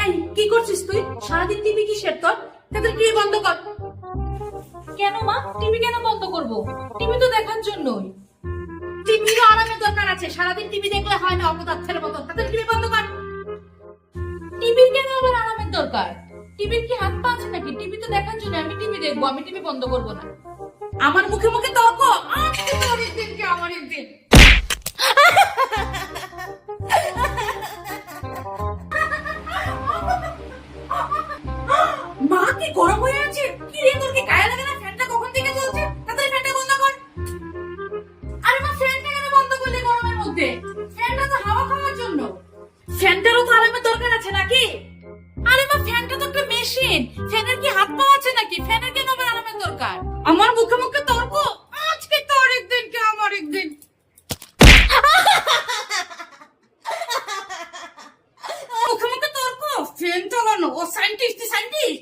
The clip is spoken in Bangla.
এই কি করছিস তুই? সারাদিন টিভি কিসের তোর? তাদের টিভি বন্ধ কর। কেন মা, টিভি কেন বন্ধ করব? টিভি তো দেখার জন্যই। টিভিরও আরামের দরকার আছে, সারাদিন টিভি দেখলে হয় না অপদার্থের মতো। তাদের টিভি বন্ধ কর। টিভির কেন আবার আরামের দরকার? টিভির কি হাত পা আছে নাকি? টিভি তো দেখার জন্য, আমি টিভি দেখবো, আমি টিভি বন্ধ করব না। আমার মুখে মুখে তর্ক, আজকে তোর একদিন কি আমার একদিন। মা কি গরম হয়ে আছে? কি রে, তোর কি গায়ে লাগে না? ফ্যানটা কখন থেকে চলছে? তাড়াতাড়ি ফ্যানটা বন্ধ কর। আরে মা, ফ্যানটা কেন বন্ধ করলে গরমের মধ্যে? ফ্যানটা তো হাওয়া খাওয়ার জন্য। ফ্যানটারও তো আরামের দরকার আছে নাকি? আরে মা, ফ্যানটা তো একটা মেশিন, ফ্যানের কি হাত পা আছে নাকি? ফ্যানের কেন আবার আরামের দরকার? আমার মুখে মুখে তর্ক, আজকে তোর একদিন কি আমার একদিন। মুখে মুখে তর্ক, ফ্যান চালানো, ও সায়েন্টিস্ট সায়েন্টিস্ট।